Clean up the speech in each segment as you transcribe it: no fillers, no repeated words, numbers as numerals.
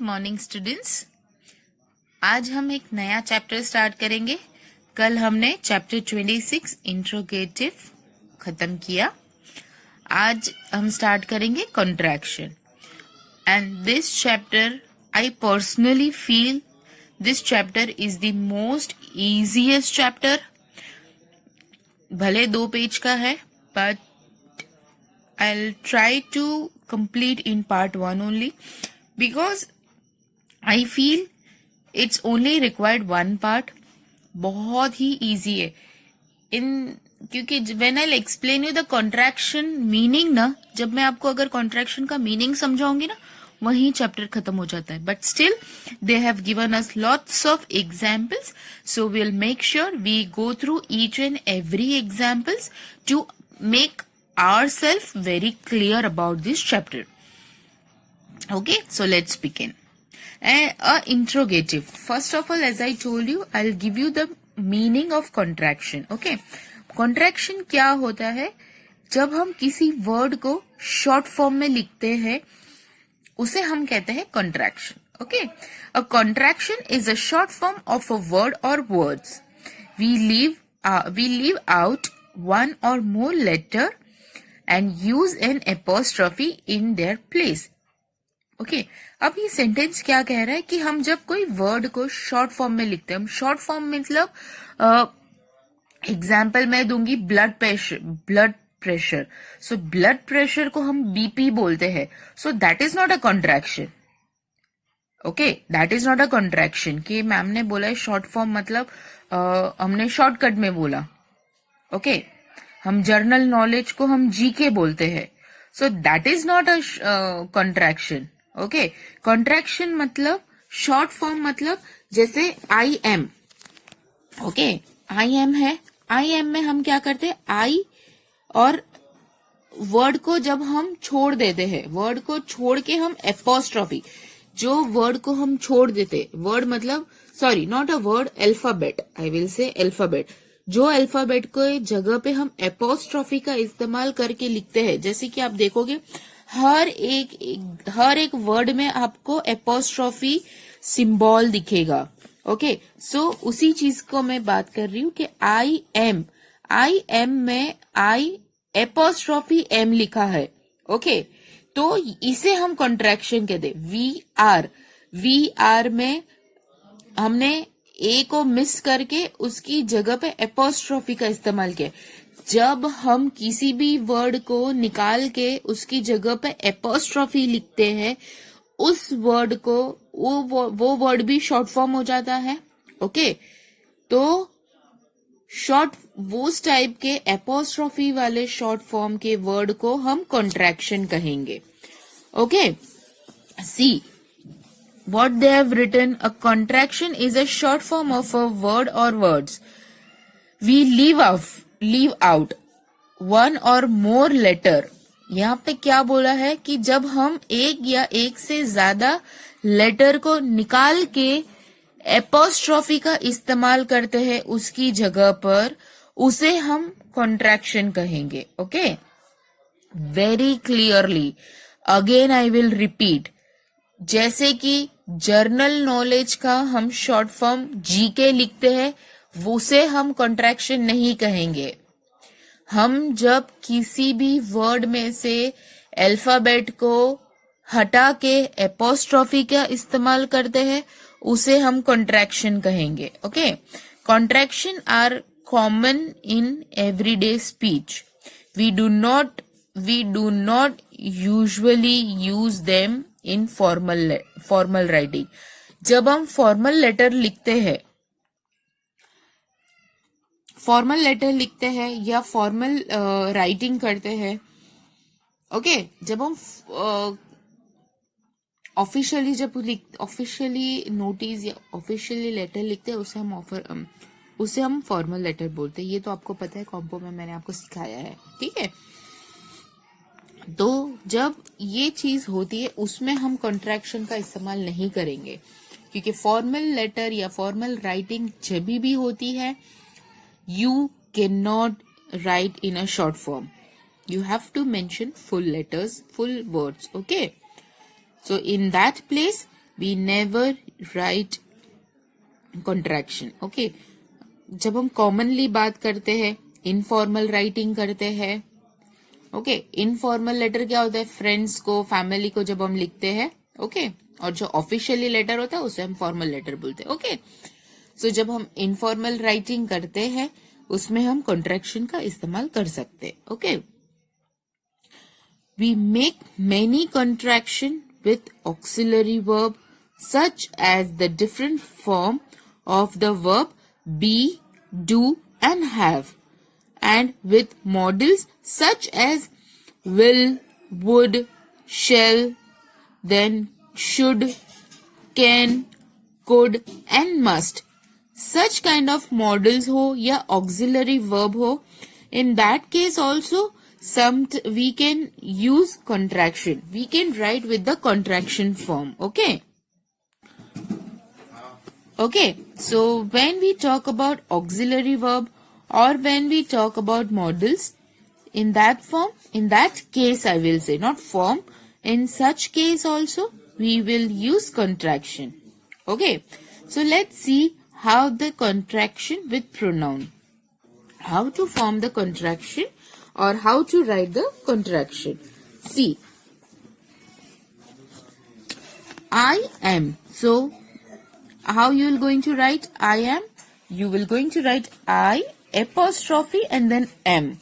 Morning students. आज हम एक नया चैप्टर स्टार्ट करेंगे। कल हमने चैप्टर 26 इंट्रोगेटिव खत्म किया। आज हम स्टार्ट करेंगे contraction and this chapter I personally feel this chapter is the most easiest chapter. भले 2 पेज का है but I'll try to complete in part 1 only because I feel it's only required 1 part. बहुत ही easy है क्योंकि when I'll explain you the contraction meaning ना, जब मैं आपको अगर contraction का meaning समझाऊंगी ना, वही चैप्टर खत्म हो जाता है. But still they have given us lots of examples, so we'll make sure we go through each and every examples to make ourselves very clear about this chapter. Okay, so let's begin. A interrogative. First of all, as I told you, I'll give you the meaning of contraction. Okay, contraction क्या होता है? जब हम किसी word को short form में लिखते हैं उसे हम कहते हैं contraction. Okay, a contraction is a short form of a word or words. We leave out one or more letter and use an apostrophe in their place. Okay, अब ये सेंटेंस क्या कह रहा है कि हम जब कोई वर्ड को शॉर्ट फॉर्म में लिखते हैं, हम शॉर्ट फॉर्म मतलब एग्जाम्पल मैं दूंगी blood pressure. So blood pressure को हम बीपी बोलते हैं. So that is not a contraction. Okay, that is not a contraction कि मैम ने बोला है शॉर्ट फॉर्म मतलब हमने शॉर्टकट में बोला. ओके, हम जर्नल नॉलेज को हम जीके बोलते हैं. So that is not a contraction. Okay, contraction मतलब शॉर्ट फॉर्म मतलब जैसे I am. Okay, I am है. आई एम में हम क्या करते हैं, आई और वर्ड को जब हम छोड़ देते हैं, वर्ड को छोड़ के हम एपोस्ट्रॉफी, जो वर्ड को हम छोड़ देते, वर्ड मतलब sorry not a word, alphabet, I will say alphabet, जो अल्फाबेट को जगह पे हम एपोस्ट्रॉफी का इस्तेमाल करके लिखते हैं. जैसे कि आप देखोगे हर एक वर्ड में आपको एपोस्ट्रॉफी सिंबल दिखेगा. ओके, सो उसी चीज को मैं बात कर रही हूं कि आई एम में आई एपोस्ट्रॉफी एम लिखा है. ओके, तो इसे हम कॉन्ट्रैक्शन कहते. वी आर में हमने ए को मिस करके उसकी जगह पे एपोस्ट्रॉफी का इस्तेमाल किया. जब हम किसी भी वर्ड को निकाल के उसकी जगह पे एपोस्ट्रॉफी लिखते हैं, उस वर्ड को वो वर्ड भी शॉर्ट फॉर्म हो जाता है. ओके, तो उस टाइप के एपोस्ट्रॉफी वाले शॉर्ट फॉर्म के वर्ड को हम कॉन्ट्रैक्शन कहेंगे. Okay, see what they have written, a contraction is a short form of a word or words. We leave out one or more letter. यहाँ पे क्या बोला है कि जब हम एक या एक से ज्यादा लेटर को निकाल के एपोस्ट्रॉफी का इस्तेमाल करते हैं उसकी जगह पर, उसे हम कॉन्ट्रैक्शन कहेंगे. Okay, very clearly again I will repeat. जैसे कि जर्नल नॉलेज का हम शॉर्ट फॉर्म जीके लिखते हैं, उसे हम कॉन्ट्रैक्शन नहीं कहेंगे. हम जब किसी भी वर्ड में से अल्फाबेट को हटा के एपोस्ट्रॉफी का इस्तेमाल करते हैं, उसे हम कॉन्ट्रैक्शन कहेंगे. Okay, contraction are common in everyday speech. We do not usually use them in formal writing. जब हम फॉर्मल लेटर लिखते हैं या फॉर्मल राइटिंग करते हैं, ओके, जब हम ऑफिशियली नोटिस या ऑफिशियली लेटर लिखते हैं, उसे हम फॉर्मल लेटर बोलते हैं. ये तो आपको पता है, कॉम्पो में मैंने आपको सिखाया है. ठीक है, तो जब ये चीज होती है उसमें हम कॉन्ट्रैक्शन का इस्तेमाल नहीं करेंगे, क्योंकि फॉर्मल लेटर या फॉर्मल राइटिंग जब भी होती है, you can not right in a short form. You have to mention full letters, full words. Okay. So in that place, we never write contraction. Okay, जब हम कॉमनली बात करते हैं, इनफॉर्मल राइटिंग करते हैं. ओके, इनफॉर्मल लेटर क्या होता है? फ्रेंड्स को, फैमिली को जब हम लिखते हैं. ओके, और जो ऑफिशियली लेटर होता है उसे हम फॉर्मल लेटर बोलते हैं. ओके, सो जब हम इनफॉर्मल राइटिंग करते हैं उसमें हम कॉन्ट्रैक्शन का इस्तेमाल कर सकते हैं. Okay, we make many contraction with auxiliary verb such as the different form of the verb be, do and have, and with modals such as will, would, shall, then should, can, could and must. Such kind of modals हो या auxiliary verb हो, in that case also we can use contraction. We can write with the contraction form. Okay. Okay. So when we talk about auxiliary verb or when we talk about modals, in that form, in that case I will say, not form, in such case also we will use contraction. Okay. So let's see how the contraction with pronoun. How to form the contraction or how to write the contraction. See, I am. So, how you will going to write I am? You will going to write I apostrophe and then am.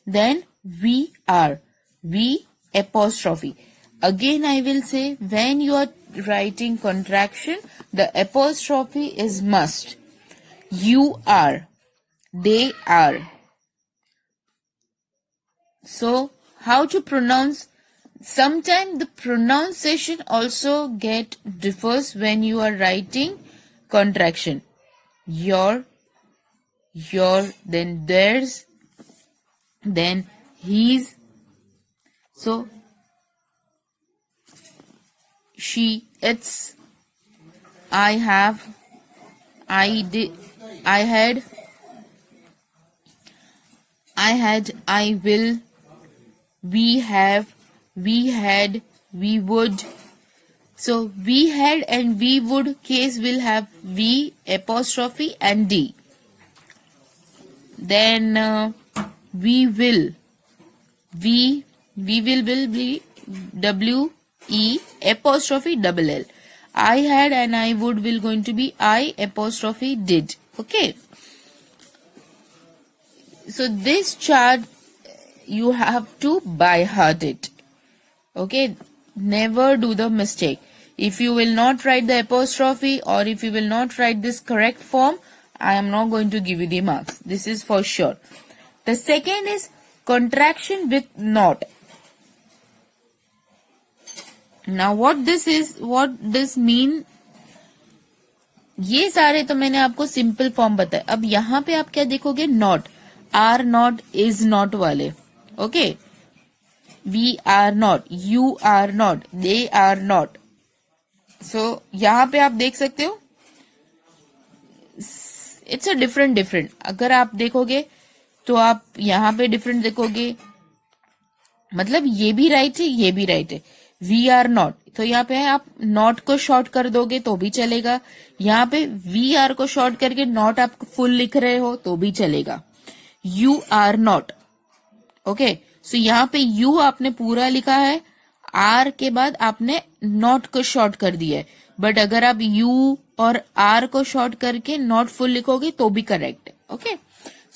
Then we are. We apostrophe. Again I will say, when you are writing contraction, the apostrophe is must. You are. They are. So, how to pronounce? Sometimes the pronunciation also differs when you are writing contraction. Your, then theirs, then his. So, she, its, I have, I did, I had, I will, we have, we had, we would. So we had and we would case will have we apostrophe and d. Then we will. We will be w e apostrophe double l. I had and I would will going to be I apostrophe did. Okay. So this chart you have to by heart it. Okay, never do the mistake. If you will not write the apostrophe or if you will not write this correct form, I am not going to give you the marks. This is for sure. The second is contraction with not. Now what this is, what this mean? ये सारे तो मैंने आपको simple form बताया. अब यहाँ पे आप क्या देखोगे? Not, are not, is not वाले. Okay, we are not, you are not, they are not. So यहाँ पे आप देख सकते हो इट्स अ डिफरेंट. अगर आप देखोगे तो आप यहाँ पे डिफरेंट देखोगे, मतलब ये भी राइट है, ये भी राइट है. वी आर नॉट, तो यहाँ पे आप नॉट को शॉर्ट कर दोगे तो भी चलेगा. यहाँ पे वी आर को शॉर्ट करके नॉट आप फुल लिख रहे हो तो भी चलेगा. You are not. Okay, so यहाँ पे यू आपने पूरा लिखा है, आर के बाद आपने नॉट को शॉर्ट कर दिया है. बट अगर आप यू और आर को शॉर्ट करके नॉट फुल लिखोगे तो भी करेक्ट है. ओके,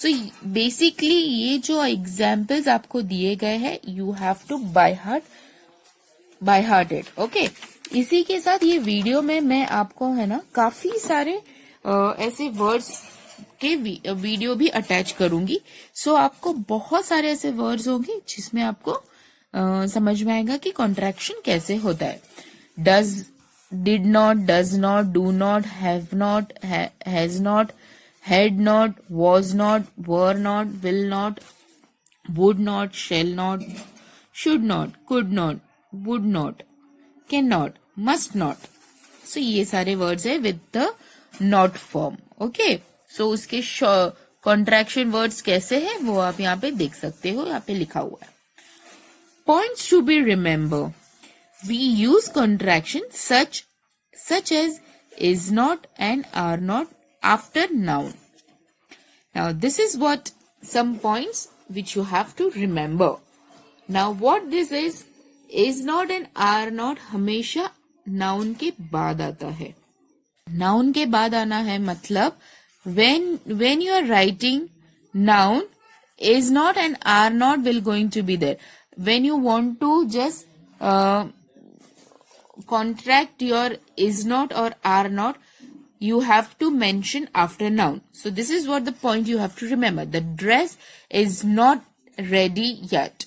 सो बेसिकली ये जो एग्जाम्पल्स आपको दिए गए हैं, you have to by heart it. Okay, इसी के साथ ये वीडियो में मैं आपको है ना काफी सारे ऐसे वर्ड्स के वीडियो भी अटैच करूंगी. सो आपको बहुत सारे ऐसे वर्ड्स होंगे जिसमें आपको समझ में आएगा कि कॉन्ट्रैक्शन कैसे होता है. Does, did not, does not, do not, have not, has not, had not, was not, were not, will not, would not, shall not, should not, could not, would not, cannot, must not. So ये सारे words है with the not form. Okay. So उसके contraction words कैसे है वो आप यहाँ पे देख सकते हो, यहाँ पे लिखा हुआ है. Points to be remember. We use contraction such such as is not and are not after noun. Now this is what some points which you have to remember. Now what this is not and are not हमेशा noun के बाद आता है. Noun के बाद आना है मतलब when you are writing noun, is not and are not will going to be there. When you want to just contract your is not or are not, you have to mention after noun. So this is what the point you have to remember. The dress is not ready yet.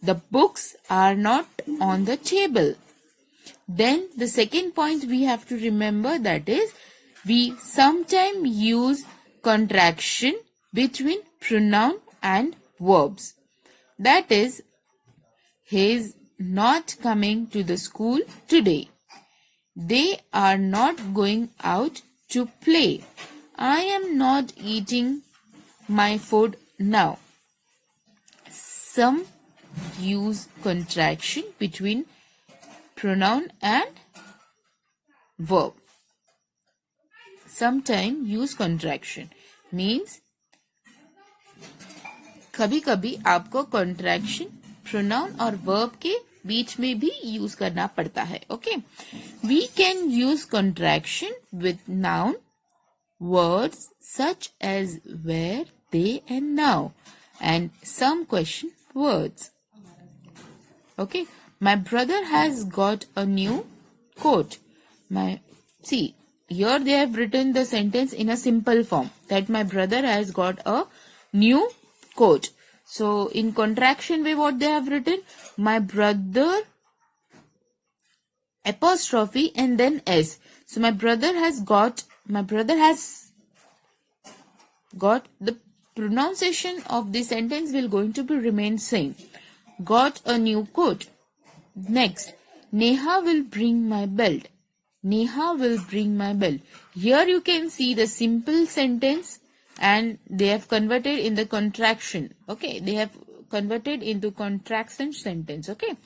The books are not on the table. Then the second point we have to remember, that is, we sometimes use contraction between pronoun and verbs. That is, he is not coming to the school today. They are not going out to play. I am not eating my food now. Some use contraction between pronoun and verb. Sometimes use contraction means कभी कभी आपको contraction pronoun और verb के बीच में भी use करना पड़ता है. Okay, we can use contraction with noun words such as where, they and now, and some question words. Okay, my brother has got a new coat. See, here they have written the sentence in a simple form, that my brother has got a new coat. So in contraction way, what they have written, my brother apostrophe and then s. So my brother has got the pronunciation of the sentence will going to be remain same. Got a new coat. Next, Neha will bring my belt. Neha will bring my belt. Here you can see the simple sentence and they have converted in the contraction. Okay, they have converted into contraction sentence. Okay,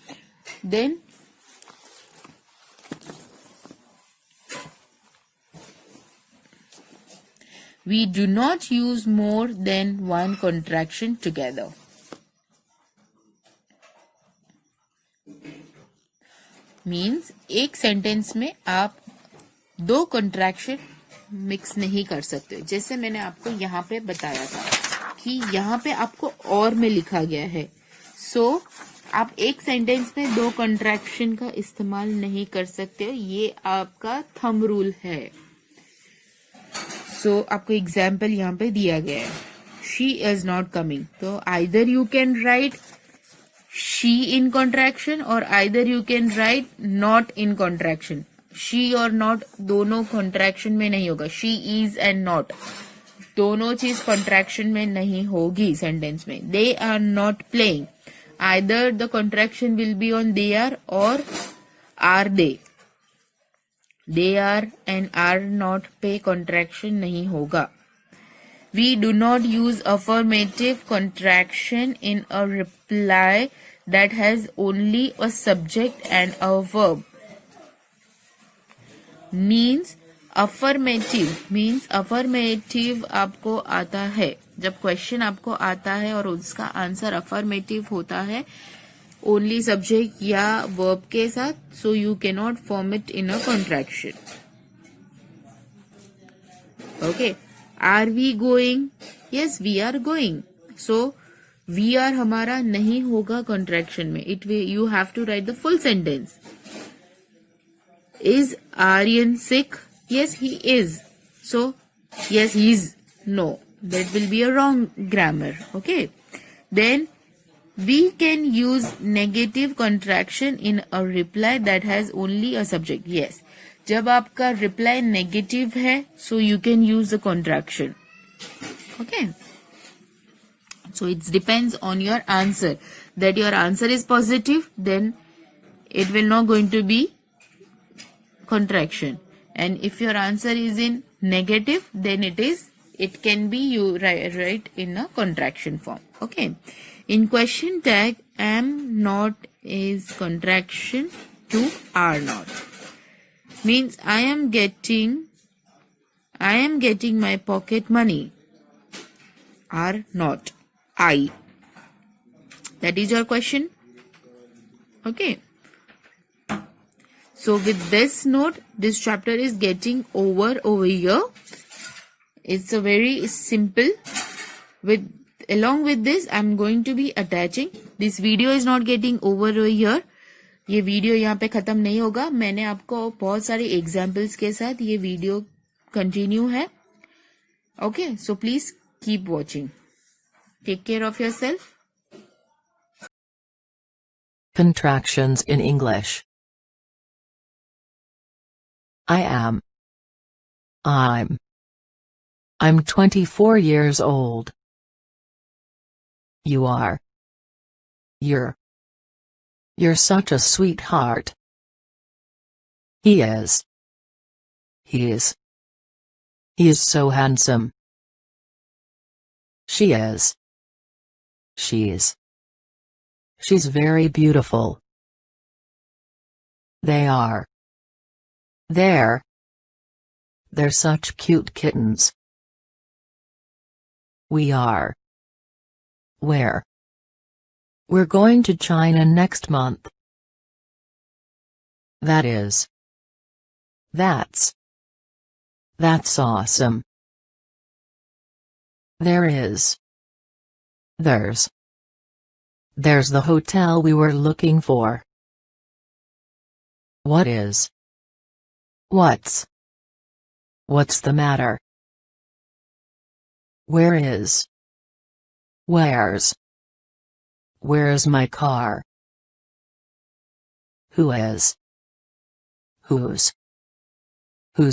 then we do not use more than one contraction together. Means एक sentence में आप दो contraction mix नहीं कर सकते. जैसे मैंने आपको यहाँ पे बताया था कि यहाँ पे आपको और में लिखा गया है. सो आप एक सेंटेंस में दो कंट्रैक्शन का इस्तेमाल नहीं कर सकते. ये आपका थंब रूल है. सो आपको एग्जाम्पल यहाँ पे दिया गया है. She is not coming. तो either you can write she in contraction or either you can write not in contraction. she और not दोनों contraction में नहीं होगा. she is and not दोनों चीज contraction में नहीं होगी sentence में. they are not playing. either the contraction will be on they are or are they. they are and are not पे contraction नहीं होगा. We do not use affirmative contraction in a reply that has only a subject and a verb. Means affirmative आपको आता है. जब question आपको आता है और उसका आंसर अफर्मेटिव होता है ओनली सब्जेक्ट या वर्ब के साथ, so you can not form it in a contraction. Okay, are we going? Yes, we are going. So we are हमारा नहीं होगा कॉन्ट्रैक्शन में. It you have to write the full sentence. Is Aryan sick? Yes, he is. So, yes, he is. No, that will be a wrong grammar. Okay. Then, we can use negative contraction in a reply that has only a subject. Yes. जब आपका reply negative है, so you can use the contraction. Okay. So, it depends on your answer. That your answer is positive, then it will not going to be contraction. And if your answer is in negative, then it can be you write in a contraction form. Okay. In question tag, am not is contraction to are not. means I am getting my pocket money. Are not. I. That is your question. Okay. So with this note, this chapter is getting over here. It's a very simple. Along with this, I'm going to be attaching. This video is not getting over here. ये video यहाँ पे खत्म नहीं होगा. मैंने आपको बहुत सारे एग्जाम्पल्स के साथ ये वीडियो कंटिन्यू है. Okay, so please keep watching. Take care of yourself. Contractions in English. I am. I'm 24 years old. You are. You're such a sweetheart. He is. He is so handsome. She is. She's very beautiful. They are. They're such cute kittens. We are. We're going to China next month. That's awesome. There's the hotel we were looking for. What's the matter? Where's my car? Who's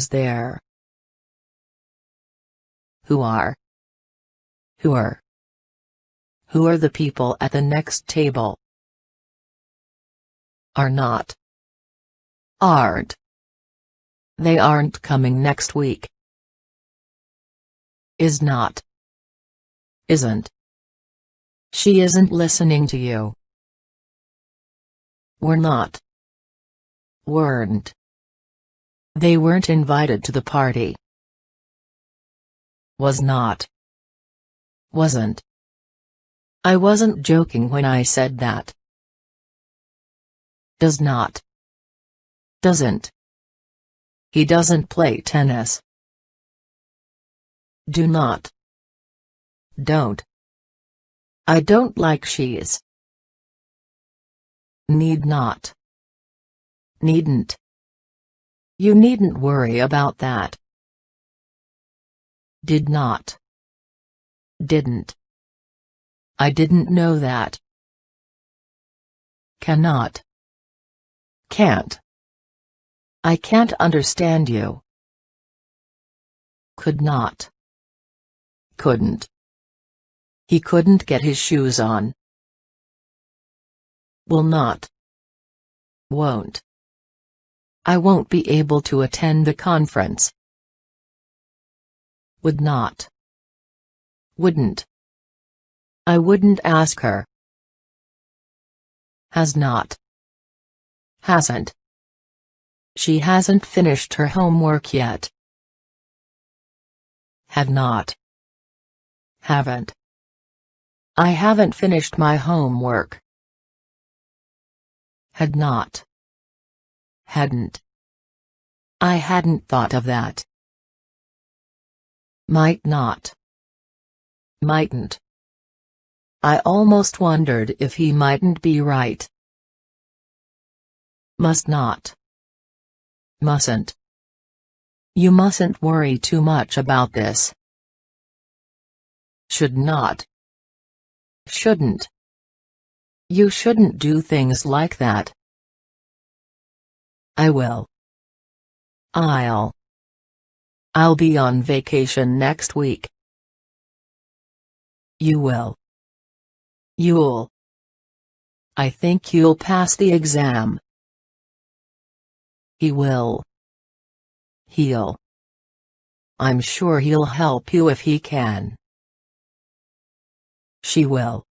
there? Who are the people at the next table? Aren't. They aren't coming next week. Isn't. She isn't listening to you. Weren't. They weren't invited to the party. Wasn't. I wasn't joking when I said that. Doesn't. He doesn't play tennis. Don't. I don't like she's. Needn't. You needn't worry about that. Didn't. I didn't know that. Can't. I can't understand you. Couldn't. He couldn't get his shoes on. Won't. I won't be able to attend the conference. Wouldn't. I wouldn't ask her. Hasn't. She hasn't finished her homework yet. Haven't. I haven't finished my homework. Hadn't. I hadn't thought of that. Mightn't. I almost wondered if he mightn't be right. Mustn't. You mustn't worry too much about this. Shouldn't. You shouldn't do things like that. I'll be on vacation next week. You'll. I think you'll pass the exam. He'll. I'm sure he'll help you if he can. She'll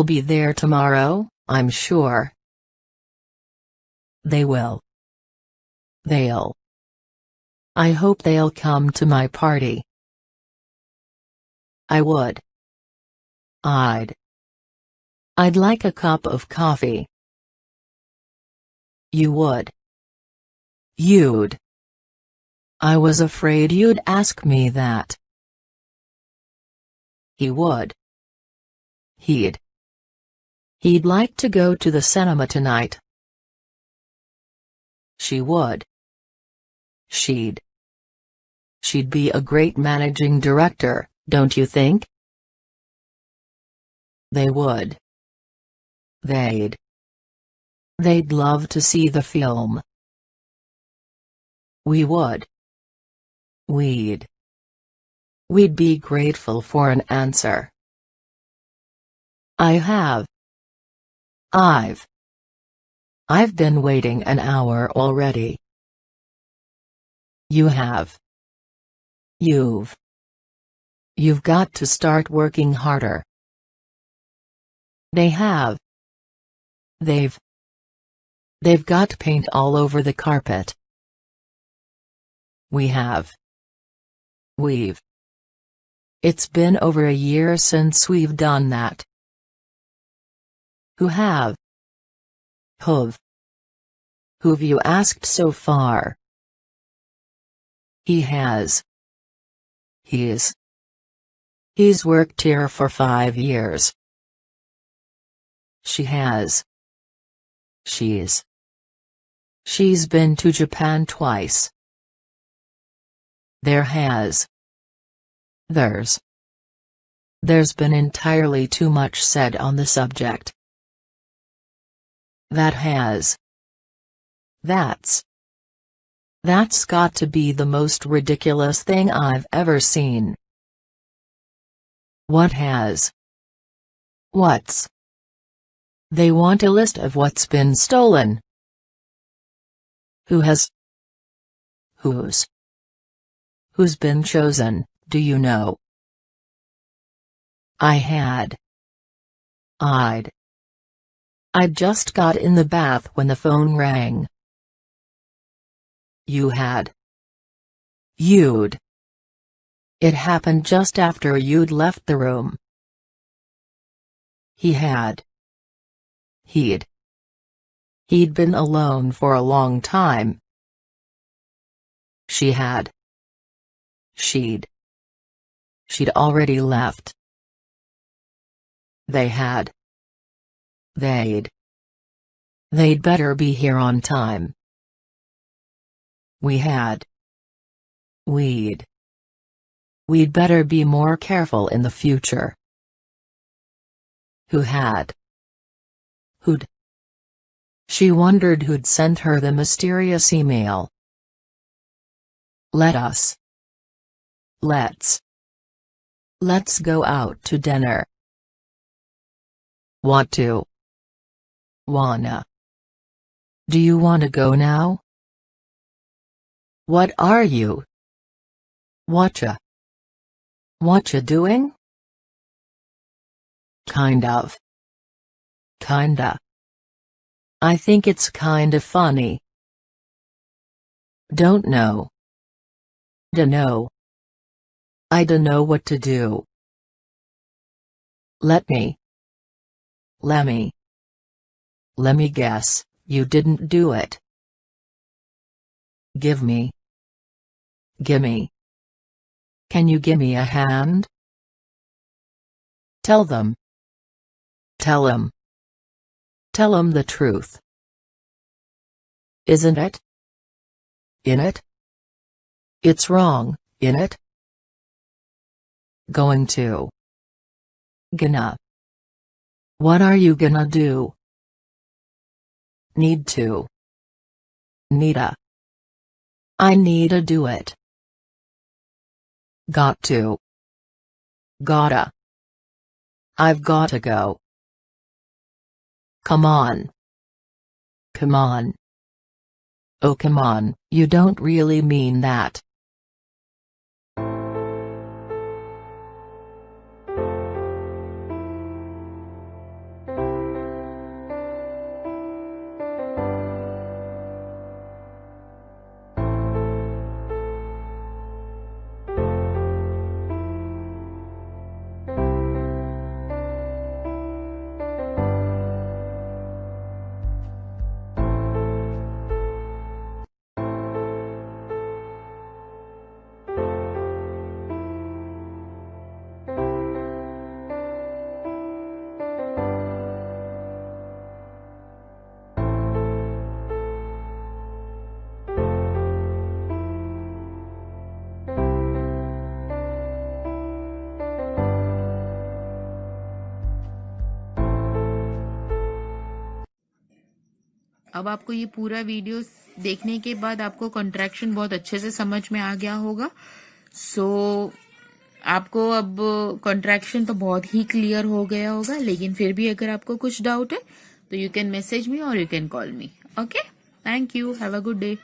be there tomorrow, I'm sure. They will. They'll. I hope they'll come to my party. I would. I'd. I'd like a cup of coffee. You would. You'd. I was afraid you'd ask me that. He would. He'd. He'd like to go to the cinema tonight. She would. She'd. She'd be a great managing director, don't you think? They would. They'd. They'd love to see the film. We would. We'd. We'd be grateful for an answer. I have. I've been waiting an hour already. You have. You've got to start working harder. They have. They've got paint all over the carpet. We have. We've. It's been over a year since we've done that. Who have? Who've you asked so far? He has. He's worked here for 5 years. She has. She's been to Japan twice. There has. There's been entirely too much said on the subject. That has. That's got to be the most ridiculous thing I've ever seen. What has? What's? They want a list of what's been stolen. Who has? Who's been chosen, do you know? I'd just got in the bath when the phone rang. You had. You'd. It happened just after you'd left the room. He had. He'd been alone for a long time. She had. She'd already left. They had. They'd better be here on time. We had. We'd better be more careful in the future. Who had? Who'd? She wondered who'd sent her the mysterious email. Let's go out to dinner. Want to? Wanna? Do you wanna go now? What are you? Whatcha doing? Kind of. Kinda. I think it's kinda funny. Don't know. Dunno. I dunno what to do. Lemme guess, you didn't do it. Gimme. Can you gimme a hand? Tell them the truth. Isn't it? In it? It's wrong, in it? Going to. Gonna. What are you gonna do? Need to. Needa. I needa do it. Got to. Gotta. I've gotta go. Come on. Come on. Oh come on, you don't really mean that. अब आपको ये पूरा video देखने के बाद आपको contraction बहुत अच्छे से समझ में आ गया होगा। सो आपको अब कॉन्ट्रैक्शन तो बहुत ही क्लियर हो गया होगा, लेकिन फिर भी अगर आपको कुछ डाउट है तो यू कैन मैसेज मी और you can call me. Okay, thank you, have a good day.